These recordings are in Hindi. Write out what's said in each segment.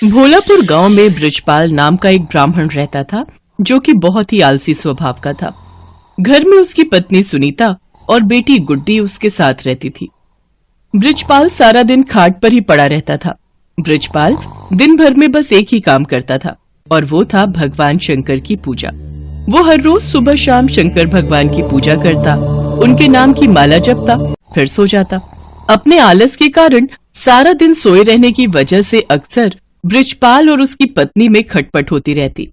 भोलापुर गांव में बृजपाल नाम का एक ब्राह्मण रहता था, जो कि बहुत ही आलसी स्वभाव का था। घर में उसकी पत्नी सुनीता और बेटी गुड्डी उसके साथ रहती थी। बृजपाल सारा दिन खाट पर ही पड़ा रहता था। बृजपाल दिन भर में बस एक ही काम करता था, और वो था भगवान शंकर की पूजा। वो हर रोज सुबह शाम शंकर भगवान की पूजा करता, उनके नाम की माला जपता, फिर सो जाता। अपने आलस के कारण सारा दिन सोए रहने की वजह से अक्सर बृजपाल और उसकी पत्नी में खटपट होती रहती।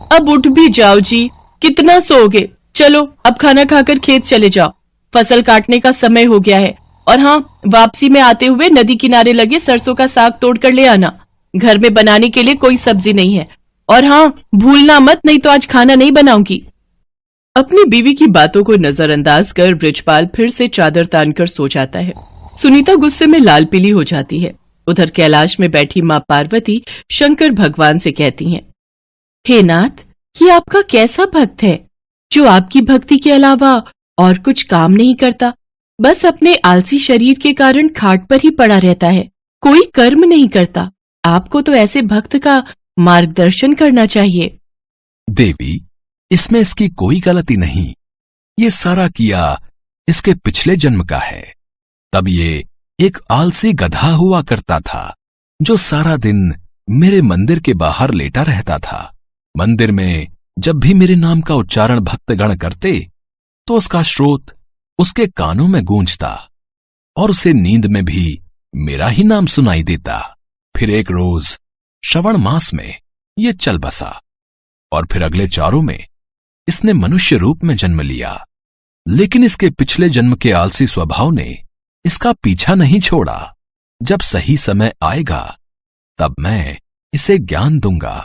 अब उठ भी जाओ जी, कितना सोओगे? चलो अब खाना खाकर खेत चले जाओ, फसल काटने का समय हो गया है। और हाँ, वापसी में आते हुए नदी किनारे लगे सरसों का साग तोड़ कर ले आना। घर में बनाने के लिए कोई सब्जी नहीं है। और हाँ, भूलना मत, नहीं तो आज खाना नहीं बनाऊंगी। अपनी बीवी की बातों को नजरअंदाज कर बृजपाल फिर से चादर तानकर सो जाता है। सुनीता गुस्से में लाल पीली हो जाती है। उधर कैलाश में बैठी माँ पार्वती शंकर भगवान से कहती हैं, हे नाथ, ये आपका कैसा भक्त है जो आपकी भक्ति के अलावा और कुछ काम नहीं करता, बस अपने आलसी शरीर के कारण खाट पर ही पड़ा रहता है, कोई कर्म नहीं करता। आपको तो ऐसे भक्त का मार्गदर्शन करना चाहिए। देवी, इसमें इसकी कोई गलती नहीं। ये सारा किया इसके पिछले जन्म का है। तब ये एक आलसी गधा हुआ करता था, जो सारा दिन मेरे मंदिर के बाहर लेटा रहता था। मंदिर में जब भी मेरे नाम का उच्चारण भक्तगण करते, तो उसका स्रोत उसके कानों में गूंजता और उसे नींद में भी मेरा ही नाम सुनाई देता। फिर एक रोज श्रवण मास में ये चल बसा और फिर अगले चारों में इसने मनुष्य रूप में जन्म लिया। लेकिन इसके पिछले जन्म के आलसी स्वभाव ने इसका पीछा नहीं छोड़ा। जब सही समय आएगा तब मैं इसे ज्ञान दूंगा।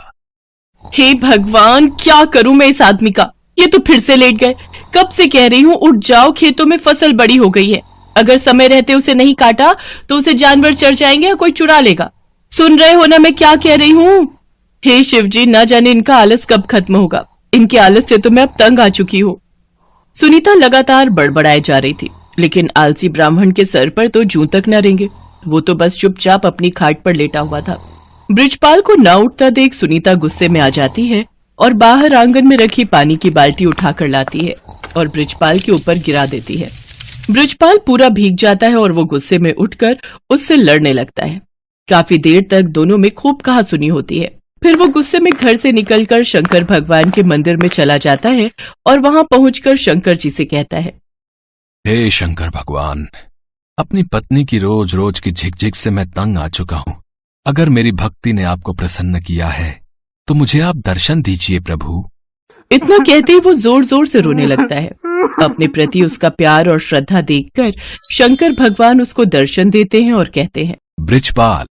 हे भगवान, क्या करूं मैं इस आदमी का? ये तो फिर से लेट गए। कब से कह रही हूँ उठ जाओ, खेतों में फसल बड़ी हो गई है। अगर समय रहते उसे नहीं काटा तो उसे जानवर चढ़ जाएंगे या कोई चुरा लेगा। सुन रहे हो ना मैं क्या कह रही हूँ? हे शिव जी, ना जाने इनका आलस कब खत्म होगा। इनके आलस से तो मैं अब तंग आ चुकी हूँ। सुनीता लगातार बड़बड़ाए जा रही थी, लेकिन आलसी ब्राह्मण के सर पर तो जूं तक न रेंगे। वो तो बस चुपचाप अपनी खाट पर लेटा हुआ था। बृजपाल को न उठता देख सुनीता गुस्से में आ जाती है और बाहर आंगन में रखी पानी की बाल्टी उठाकर लाती है और बृजपाल के ऊपर गिरा देती है। बृजपाल पूरा भीग जाता है और वो गुस्से में उठकर उससे लड़ने लगता है। काफी देर तक दोनों में खूब कहासुनी होती है। फिर वो गुस्से में घर से निकलकर शंकर भगवान के मंदिर में चला जाता है और वहां पहुंचकर शंकर जी से कहता है, हे शंकर भगवान, अपनी पत्नी की रोज रोज की झिकझिक से मैं तंग आ चुका हूं। अगर मेरी भक्ति ने आपको प्रसन्न किया है तो मुझे आप दर्शन दीजिए प्रभु। इतना कहते ही वो जोर जोर से रोने लगता है। अपने प्रति उसका प्यार और श्रद्धा देखकर शंकर भगवान उसको दर्शन देते हैं और कहते हैं, बृजपाल,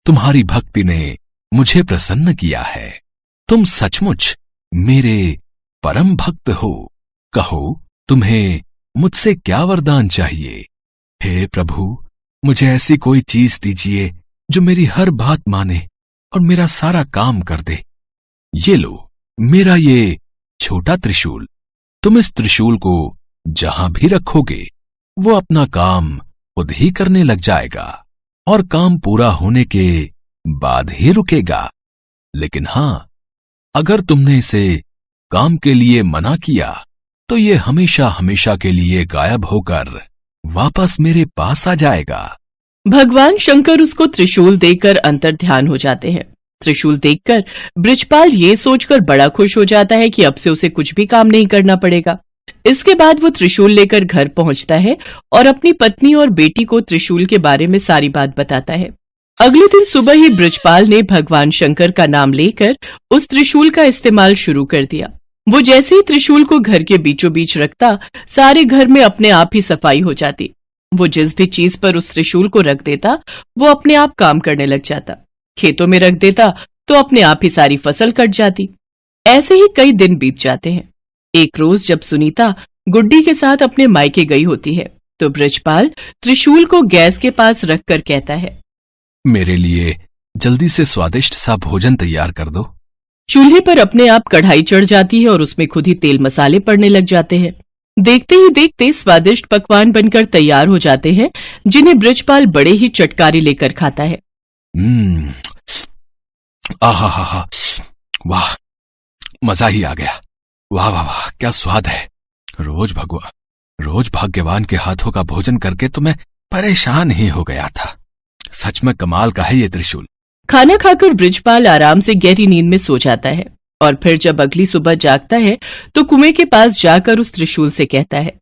तुम्हारी भक्ति ने मुझे प्रसन्न किया है। तुम सचमुच मेरे परम भक्त हो। कहो, तुम्हें मुझसे क्या वरदान चाहिए? हे प्रभु, मुझे ऐसी कोई चीज दीजिए जो मेरी हर बात माने और मेरा सारा काम कर दे। ये लो मेरा ये छोटा त्रिशूल। तुम इस त्रिशूल को जहां भी रखोगे वो अपना काम खुद ही करने लग जाएगा और काम पूरा होने के बाद ही रुकेगा। लेकिन हां, अगर तुमने इसे काम के लिए मना किया तो ये हमेशा हमेशा के लिए गायब होकर वापस मेरे पास आ जाएगा। भगवान शंकर उसको त्रिशूल देकर अंतर्ध्यान हो जाते हैं। त्रिशूल देखकर बृजपाल ये सोचकर बड़ा खुश हो जाता है कि अब से उसे कुछ भी काम नहीं करना पड़ेगा। इसके बाद वो त्रिशूल लेकर घर पहुंचता है और अपनी पत्नी और बेटी को त्रिशूल के बारे में सारी बात बताता है। अगले दिन सुबह ही बृजपाल ने भगवान शंकर का नाम लेकर उस त्रिशूल का इस्तेमाल शुरू कर दिया। वो जैसे ही त्रिशूल को घर के बीचों बीच रखता, सारे घर में अपने आप ही सफाई हो जाती। वो जिस भी चीज पर उस त्रिशूल को रख देता वो अपने आप काम करने लग जाता। खेतों में रख देता तो अपने आप ही सारी फसल कट जाती। ऐसे ही कई दिन बीत जाते हैं। एक रोज जब सुनीता गुड्डी के साथ अपने मायके गई होती है तो बृजपाल त्रिशूल को गैस के पास रखकर कहता है, मेरे लिए जल्दी से स्वादिष्ट सा भोजन तैयार कर दो। चूल्हे पर अपने आप कढ़ाई चढ़ जाती है और उसमें खुद ही तेल मसाले पड़ने लग जाते हैं। देखते ही देखते स्वादिष्ट पकवान बनकर तैयार हो जाते हैं, जिन्हें बृजपाल बड़े ही चटकारे लेकर खाता है। आहा हा हा, वाह, मजा ही आ गया। वाह वाह वाह, क्या स्वाद है। रोज भाग्यवान के हाथों का भोजन करके तो मैं परेशान ही हो गया था। सच में कमाल का है ये त्रिशूल। खाना खाकर बृजपाल आराम से गहरी नींद में सो जाता है और फिर जब अगली सुबह जागता है तो कुएं के पास जाकर उस त्रिशूल से कहता है,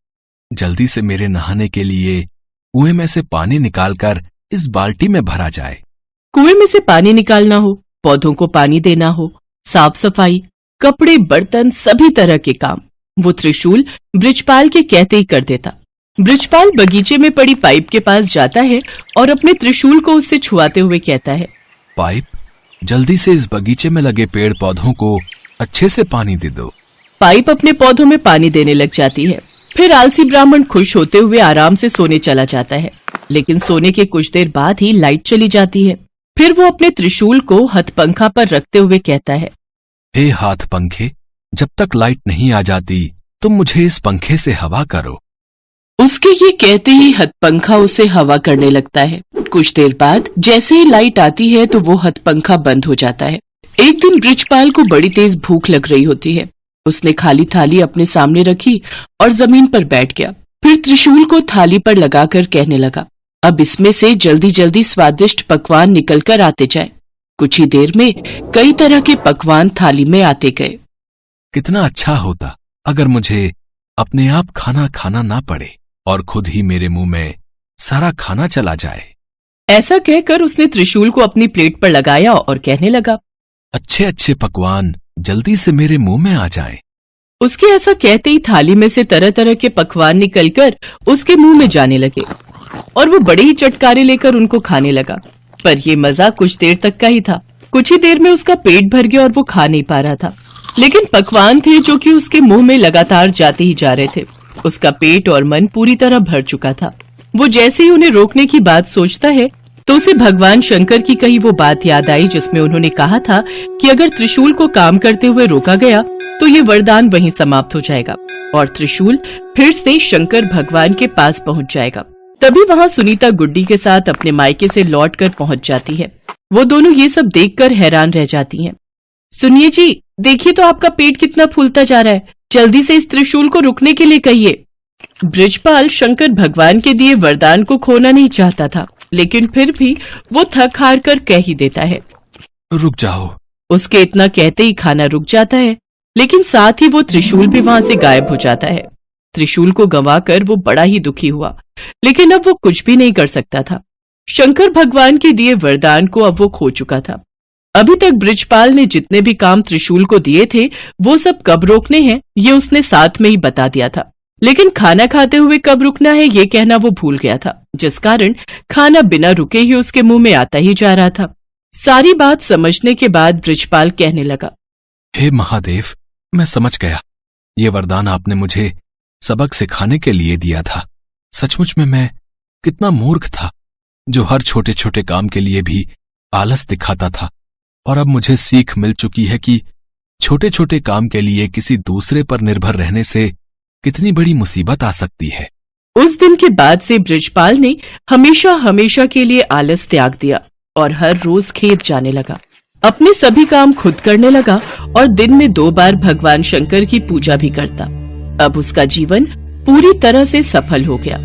जल्दी से मेरे नहाने के लिए कुएं में से पानी निकालकर इस बाल्टी में भरा जाए। कुएं में से पानी निकालना हो, पौधों को पानी देना हो, साफ सफाई, कपड़े, बर्तन, सभी तरह के काम वो त्रिशूल बृजपाल के कहते ही कर देता। बृजपाल बगीचे में पड़ी पाइप के पास जाता है और अपने त्रिशूल को उससे छुआते हुए कहता है, पाइप, जल्दी से इस बगीचे में लगे पेड़ पौधों को अच्छे से पानी दे दो। पाइप अपने पौधों में पानी देने लग जाती है। फिर आलसी ब्राह्मण खुश होते हुए आराम से सोने चला जाता है, लेकिन सोने के कुछ देर बाद ही लाइट चली जाती है। फिर वो अपने त्रिशूल को हथपंखा पर रखते हुए कहता है, हे हाथ पंखे, जब तक लाइट नहीं आ जाती तुम मुझे इस पंखे से हवा करो। उसके ये कहते ही हथपंखा उसे हवा करने लगता है। कुछ देर बाद जैसे ही लाइट आती है तो वो हथपंखा बंद हो जाता है। एक दिन बृजपाल को बड़ी तेज भूख लग रही होती है। उसने खाली थाली अपने सामने रखी और जमीन पर बैठ गया। फिर त्रिशूल को थाली पर लगाकर कहने लगा, अब इसमें से जल्दी जल्दी स्वादिष्ट पकवान निकल कर आते जाए। कुछ ही देर में कई तरह के पकवान थाली में आते गए। कितना अच्छा होता अगर मुझे अपने आप खाना खाना ना पड़े और खुद ही मेरे मुंह में सारा खाना चला जाए। ऐसा कहकर उसने त्रिशूल को अपनी प्लेट पर लगाया और कहने लगा, अच्छे अच्छे पकवान जल्दी से मेरे मुंह में आ जाएं। उसके ऐसा कहते ही थाली में से तरह तरह के पकवान निकलकर उसके मुंह में जाने लगे और वो बड़े ही चटकारे लेकर उनको खाने लगा। पर ये मजा कुछ देर तक का ही था। कुछ ही देर में उसका पेट भर गया और वो खा नहीं पा रहा था। लेकिन पकवान थे जो कि उसके मुंह में लगातार जाते ही जा रहे थे। उसका पेट और मन पूरी तरह भर चुका था। वो जैसे ही उन्हें रोकने की बात सोचता है तो उसे भगवान शंकर की कही वो बात याद आई जिसमें उन्होंने कहा था कि अगर त्रिशूल को काम करते हुए रोका गया तो ये वरदान वहीं समाप्त हो जाएगा और त्रिशूल फिर से शंकर भगवान के पास पहुंच जाएगा। तभी वहां सुनीता गुड्डी के साथ अपने मायके से लौटकर पहुंच जाती है। वो दोनों ये सब देखकर हैरान रह जाती हैं। सुनिए जी, देखिए तो आपका पेट कितना फूलता जा रहा है। जल्दी से इस त्रिशूल को रुकने के लिए कहिए। बृजपाल शंकर भगवान के दिए वरदान को खोना नहीं चाहता था, लेकिन फिर भी वो थक हार कर कह ही देता है, रुक जाओ। उसके इतना कहते ही खाना रुक जाता है, लेकिन साथ ही वो त्रिशूल भी वहां से गायब हो जाता है। त्रिशूल को गंवाकर वो बड़ा ही दुखी हुआ, लेकिन अब वो कुछ भी नहीं कर सकता था। शंकर भगवान के दिए वरदान को अब वो खो चुका था। अभी तक बृजपाल ने जितने भी काम त्रिशूल को दिए थे वो सब कब रोकने हैं ये उसने साथ में ही बता दिया था, लेकिन खाना खाते हुए कब रुकना है ये कहना वो भूल गया था, जिस कारण खाना बिना रुके ही उसके मुंह में आता ही जा रहा था। सारी बात समझने के बाद बृजपाल कहने लगा, हे महादेव, मैं समझ गया। ये वरदान आपने मुझे सबक सिखाने के लिए दिया था। सचमुच में मैं कितना मूर्ख था जो हर छोटे छोटे काम के लिए भी आलस दिखाता था, और अब मुझे सीख मिल चुकी है कि छोटे छोटे काम के लिए किसी दूसरे पर निर्भर रहने से कितनी बड़ी मुसीबत आ सकती है। उस दिन के बाद से बृजपाल ने हमेशा हमेशा के लिए आलस त्याग दिया और हर रोज खेत जाने लगा। अपने सभी काम खुद करने लगा और दिन में 2 बार भगवान शंकर की पूजा भी करता। अब उसका जीवन पूरी तरह से सफल हो गया।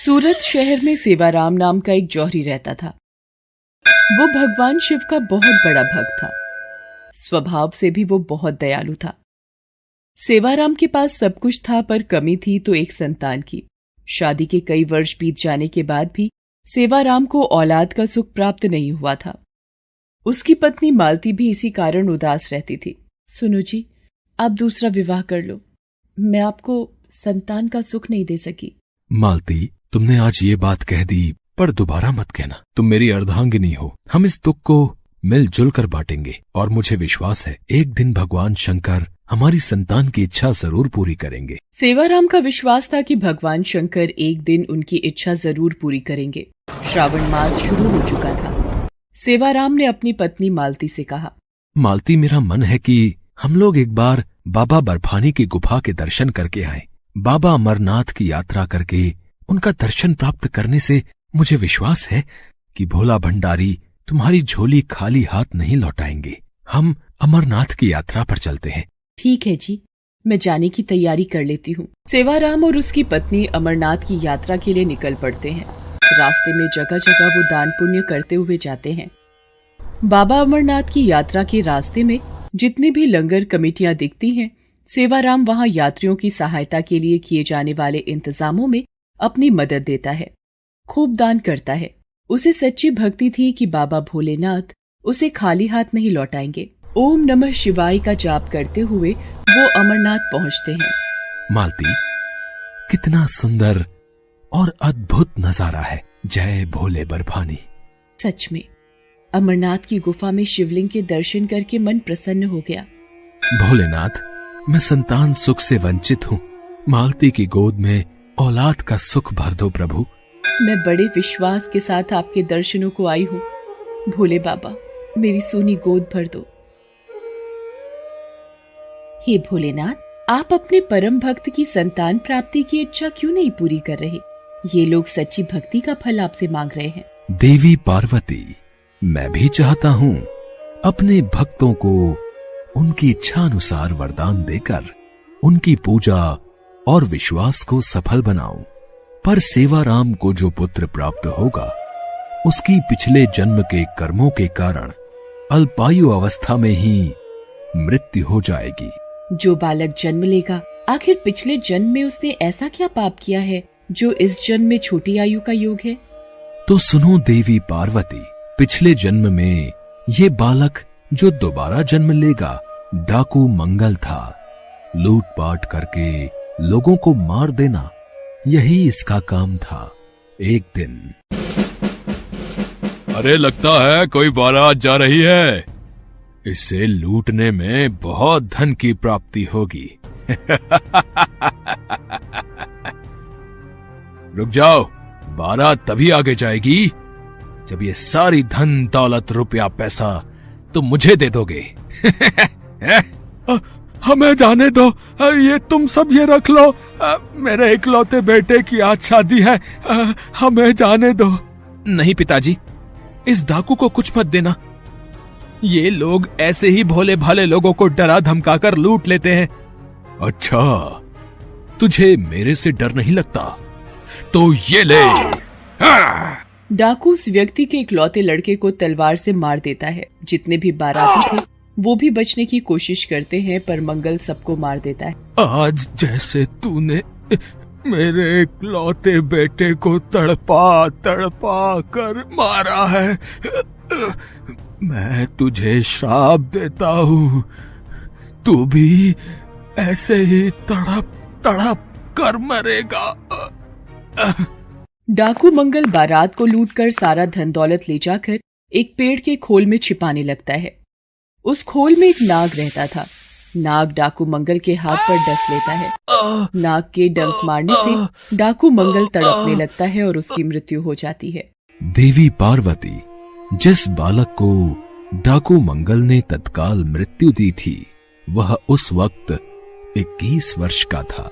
सूरत शहर में सेवाराम नाम का एक जौहरी रहता था। वो भगवान शिव का बहुत बड़ा भक्त था। स्वभाव से भी वो बहुत दयालु था। सेवाराम के पास सब कुछ था, पर कमी थी तो एक संतान की। शादी के कई वर्ष बीत जाने के बाद भी सेवाराम को औलाद का सुख प्राप्त नहीं हुआ था। उसकी पत्नी मालती भी इसी कारण उदास रहती थी। सुनो जी, आप दूसरा विवाह कर लो, मैं आपको संतान का सुख नहीं दे सकी। मालती, तुमने आज ये बात कह दी, पर दोबारा मत कहना। तुम मेरी अर्धांगिनी हो। हम इस दुख को मिलजुल कर बांटेंगे, और मुझे विश्वास है एक दिन भगवान शंकर हमारी संतान की इच्छा जरूर पूरी करेंगे। सेवाराम का विश्वास था कि भगवान शंकर एक दिन उनकी इच्छा जरूर पूरी करेंगे। श्रावण मास शुरू हो चुका था। सेवाराम ने अपनी पत्नी मालती से कहा, मालती, मेरा मन है कि हम लोग एक बार बाबा बर्फानी की गुफा के दर्शन करके आए। बाबा अमरनाथ की यात्रा करके उनका दर्शन प्राप्त करने से मुझे विश्वास है कि भोला भंडारी तुम्हारी झोली खाली हाथ नहीं लौटाएंगे। हम अमरनाथ की यात्रा पर चलते हैं। ठीक है जी, मैं जाने की तैयारी कर लेती हूँ। सेवाराम और उसकी पत्नी अमरनाथ की यात्रा के लिए निकल पड़ते हैं। रास्ते में जगह जगह वो दान पुण्य करते हुए जाते हैं। बाबा अमरनाथ की यात्रा के रास्ते में जितनी भी लंगर कमेटियां दिखती हैं, सेवाराम वहां यात्रियों की सहायता के लिए किए जाने वाले इंतजामों में अपनी मदद देता है, खूब दान करता है। उसे सच्ची भक्ति थी कि बाबा भोलेनाथ उसे खाली हाथ नहीं लौटाएंगे। ओम नमः शिवाय का जाप करते हुए वो अमरनाथ पहुंचते हैं। मालती, कितना सुंदर और अद्भुत नजारा है। जय भोले बर्फानी। सच में अमरनाथ की गुफा में शिवलिंग के दर्शन करके मन प्रसन्न हो गया। भोलेनाथ, मैं संतान सुख से वंचित हूँ। मालती की गोद में औलाद का सुख भर दो प्रभु। मैं बड़े विश्वास के साथ आपके दर्शनों को आई हूँ। भोले बाबा, मेरी सोनी गोद भर दो। हे भोलेनाथ, आप अपने परम भक्त की संतान प्राप्ति की इच्छा क्यों नहीं पूरी कर रहे? ये लोग सच्ची भक्ति का फल आपसे मांग रहे हैं। देवी पार्वती, मैं भी चाहता हूँ अपने भक्तों को उनकी इच्छा अनुसार वरदान देकर उनकी पूजा और विश्वास को सफल बनाऊं। पर सेवाराम को जो पुत्र प्राप्त होगा, उसकी पिछले जन्म के कर्मों के कारण अल्पायु अवस्था में ही मृत्यु हो जाएगी। जो बालक जन्म लेगा, आखिर पिछले जन्म में उसने ऐसा क्या पाप किया है जो इस जन्म में छोटी आयु का योग है? तो सुनो देवी पार्वती, पिछले जन्म में ये बालक जो दोबारा जन्म लेगा डाकू मंगल था। लूटपाट करके लोगों को मार देना, यही इसका काम था। एक दिन, अरे लगता है कोई बारात जा रही है। इसे लूटने में बहुत धन की प्राप्ति होगी। रुक जाओ, बारात तभी आगे जाएगी जब ये सारी धन दौलत रुपया पैसा तुम मुझे दे दोगे। हमें जाने दो, ये तुम सब ये रख लो। मेरे इकलौते बेटे की आज शादी है, हमें जाने दो। नहीं पिताजी, इस डाकू को कुछ मत देना। ये लोग ऐसे ही भोले भाले लोगों को डरा धमकाकर लूट लेते हैं। अच्छा, तुझे मेरे से डर नहीं लगता? तो ये ले। डाकू उस व्यक्ति के इकलौते लड़के को तलवार से मार देता है। जितने भी बाराती थे वो भी बचने की कोशिश करते हैं, पर मंगल सबको मार देता है। आज जैसे तूने मेरे इकलौते बेटे को तड़पा तड़पा कर मारा है, मैं तुझे श्राप देता हूँ, तू भी ऐसे ही तड़प तड़प कर मरेगा। डाकू मंगल बारात को लूटकर सारा धन दौलत ले जाकर एक पेड़ के खोल में छिपाने लगता है। उस खोल में एक नाग रहता था। नाग डाकू मंगल के हाथ पर डस लेता है। नाग के डंक मारने से डाकू मंगल तड़पने लगता है और उसकी मृत्यु हो जाती है। देवी पार्वती, जिस बालक को डाकू मंगल ने तत्काल मृत्यु दी थी, वह उस वक्त 21 वर्ष का था।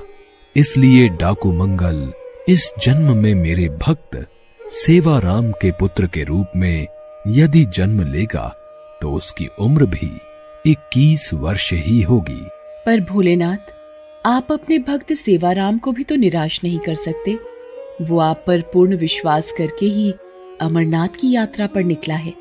इसलिए डाकू मंगल इस जन्म में मेरे भक्त सेवाराम के पुत्र के रूप में यदि जन्म लेगा तो उसकी उम्र भी 21 वर्ष ही होगी। पर भोलेनाथ, आप अपने भक्त सेवाराम को भी तो निराश नहीं कर सकते। वो आप पर पूर्ण विश्वास करके ही अमरनाथ की यात्रा पर निकला है।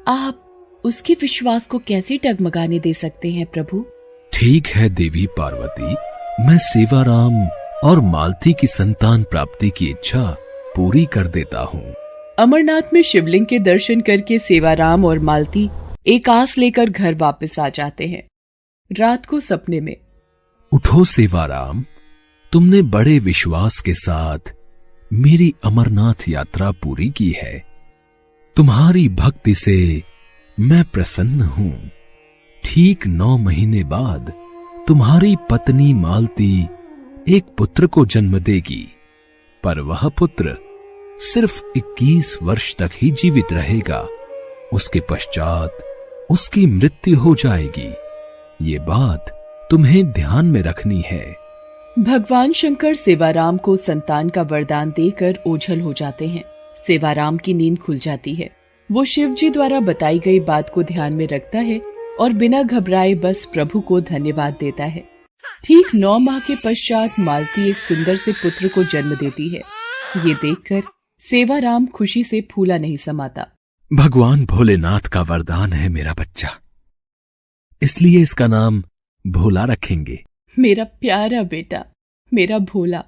आप उसके विश्वास को कैसे डगमगाने दे सकते हैं प्रभु? ठीक है देवी पार्वती, मैं सेवाराम और मालती की संतान प्राप्ति की इच्छा पूरी कर देता हूँ। अमरनाथ में शिवलिंग के दर्शन करके सेवाराम और मालती एक आस लेकर घर वापस आ जाते हैं। रात को सपने में, उठो सेवाराम, तुमने बड़े विश्वास के साथ मेरी अमरनाथ यात्रा पूरी की है। तुम्हारी भक्ति से मैं प्रसन्न हूँ। ठीक 9 महीने बाद तुम्हारी पत्नी मालती एक पुत्र को जन्म देगी, पर वह पुत्र सिर्फ 21 वर्ष तक ही जीवित रहेगा। उसके पश्चात उसकी मृत्यु हो जाएगी। ये बात तुम्हें ध्यान में रखनी है। भगवान शंकर सेवाराम को संतान का वरदान देकर ओझल हो जाते हैं। सेवाराम की नींद खुल जाती है। वो शिव जी द्वारा बताई गई बात को ध्यान में रखता है और बिना घबराए बस प्रभु को धन्यवाद देता है। ठीक 9 माह के पश्चात मालती एक सुंदर से पुत्र को जन्म देती है। ये देखकर सेवाराम खुशी से फूला नहीं समाता। भगवान भोलेनाथ का वरदान है मेरा बच्चा, इसलिए इसका नाम भोला रखेंगे। मेरा प्यारा बेटा, मेरा भोला।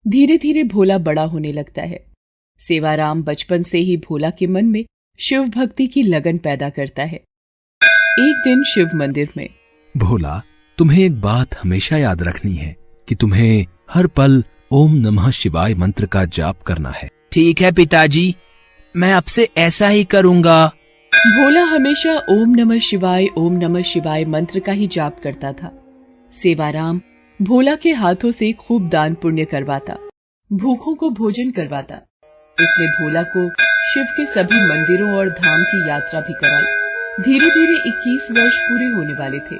धीरे धीरे भोला बड़ा होने लगता है। सेवाराम बचपन से ही भोला के मन में शिव भक्ति की लगन पैदा करता है। एक दिन शिव मंदिर में, भोला, तुम्हें एक बात हमेशा याद रखनी है कि तुम्हें हर पल ओम नमः शिवाय मंत्र का जाप करना है। ठीक है पिताजी, मैं अब से ऐसा ही करूंगा। भोला हमेशा ओम नमः शिवाय मंत्र का ही जाप करता था। सेवाराम भोला के हाथों से खूब दान पुण्य करवाता, भूखों को भोजन करवाता। उसने भोला को शिव के सभी मंदिरों और धाम की यात्रा भी कराई। धीरे धीरे 21 वर्ष पूरे होने वाले थे।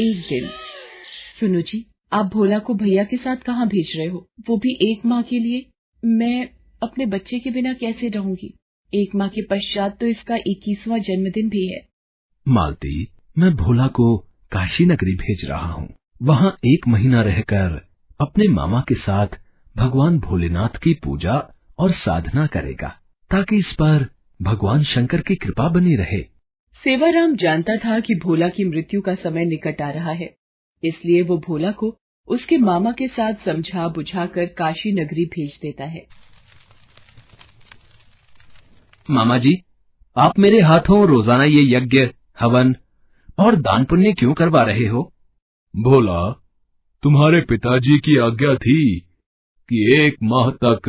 एक दिन, सुनो जी, आप भोला को भैया के साथ कहाँ भेज रहे हो, वो भी 1 माह के लिए? मैं अपने बच्चे के बिना कैसे रहूंगी? 1 माह के पश्चात तो इसका 21वां जन्मदिन भी है। मालती, मैं भोला को काशी नगरी भेज रहा हूँ। वहाँ 1 महीना रहकर अपने मामा के साथ भगवान भोलेनाथ की पूजा और साधना करेगा, ताकि इस पर भगवान शंकर की कृपा बनी रहे। सेवाराम जानता था कि भोला की मृत्यु का समय निकट आ रहा है, इसलिए वो भोला को उसके मामा के साथ समझा बुझाकर काशी नगरी भेज देता है। मामा जी, आप मेरे हाथों रोजाना ये यज्ञ, हवन और दान पुण्य क्यों करवा रहे हो? भोला, तुम्हारे पिताजी की आज्ञा थी कि 1 माह तक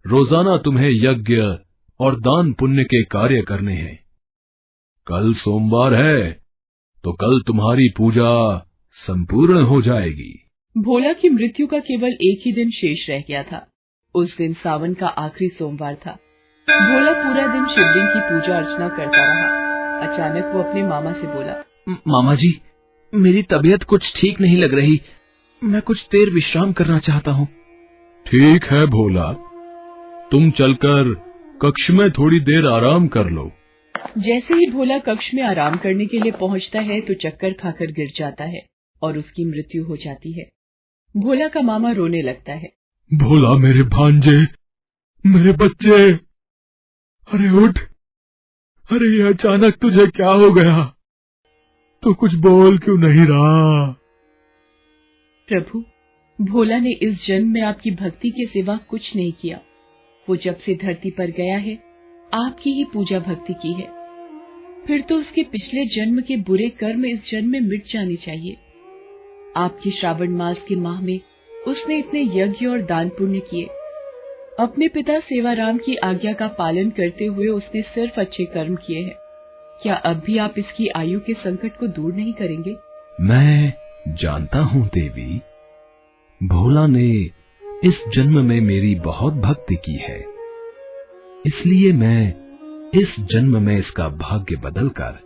रोजाना तुम्हें यज्ञ और दान पुण्य के कार्य करने हैं। कल सोमवार है, तो कल तुम्हारी पूजा संपूर्ण हो जाएगी। भोला की मृत्यु का केवल एक ही दिन शेष रह गया था। उस दिन सावन का आखिरी सोमवार था। भोला पूरा दिन शिवलिंग की पूजा अर्चना करता रहा। अचानक वो अपने मामा से बोला, मामा जी, मेरी तबीयत कुछ ठीक नहीं लग रही। मैं कुछ देर विश्राम करना चाहता हूँ। ठीक है भोला, तुम चलकर कक्ष में थोड़ी देर आराम कर लो। जैसे ही भोला कक्ष में आराम करने के लिए पहुंचता है तो चक्कर खाकर गिर जाता है और उसकी मृत्यु हो जाती है। भोला का मामा रोने लगता है। भोला मेरे भांजे, मेरे बच्चे, अरे उठ, अरे ये अचानक तुझे क्या हो गया? तो कुछ बोल क्यों नहीं रहा? प्रभु, भोला ने इस जन्म में आपकी भक्ति के सिवा कुछ नहीं किया। वो जब से धरती पर गया है, आपकी ही पूजा भक्ति की है। फिर तो उसके पिछले जन्म के बुरे कर्म इस जन्म में मिट जाने चाहिए। आपके श्रावण मास के माह में उसने इतने यज्ञ और दान पुण्य किए। अपने पिता सेवाराम की आज्ञा का पालन करते हुए उसने सिर्फ अच्छे कर्म किए हैं। क्या अब भी आप इसकी आयु के संकट को दूर नहीं करेंगे? मैं जानता हूँ देवी, भोला ने इस जन्म में मेरी बहुत भक्ति की है, इसलिए मैं इस जन्म में इसका भाग्य बदलकर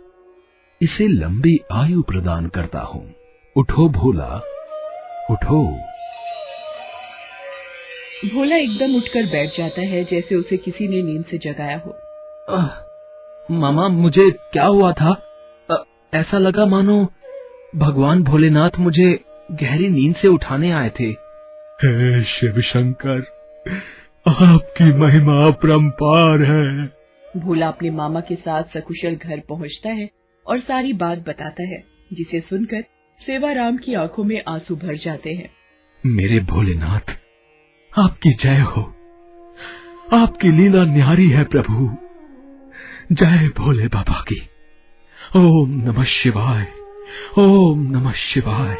इसे लंबी आयु प्रदान करता हूँ। उठो भोला, उठो। भोला एकदम उठकर बैठ जाता है, जैसे उसे किसी ने नींद से जगाया हो। मामा, मुझे क्या हुआ था? ऐसा लगा मानो भगवान भोलेनाथ मुझे गहरी नींद से उठाने आए थे। हे शिव शंकर, आपकी महिमा अपरंपार है। भोला अपने मामा के साथ सकुशल घर पहुंचता है और सारी बात बताता है, जिसे सुनकर सेवाराम की आंखों में आंसू भर जाते हैं। मेरे भोलेनाथ, आपकी जय हो। आपकी लीला न्यारी है प्रभु। जय भोले बाबा की। ओम नमः शिवाय, ओम नमः शिवाय।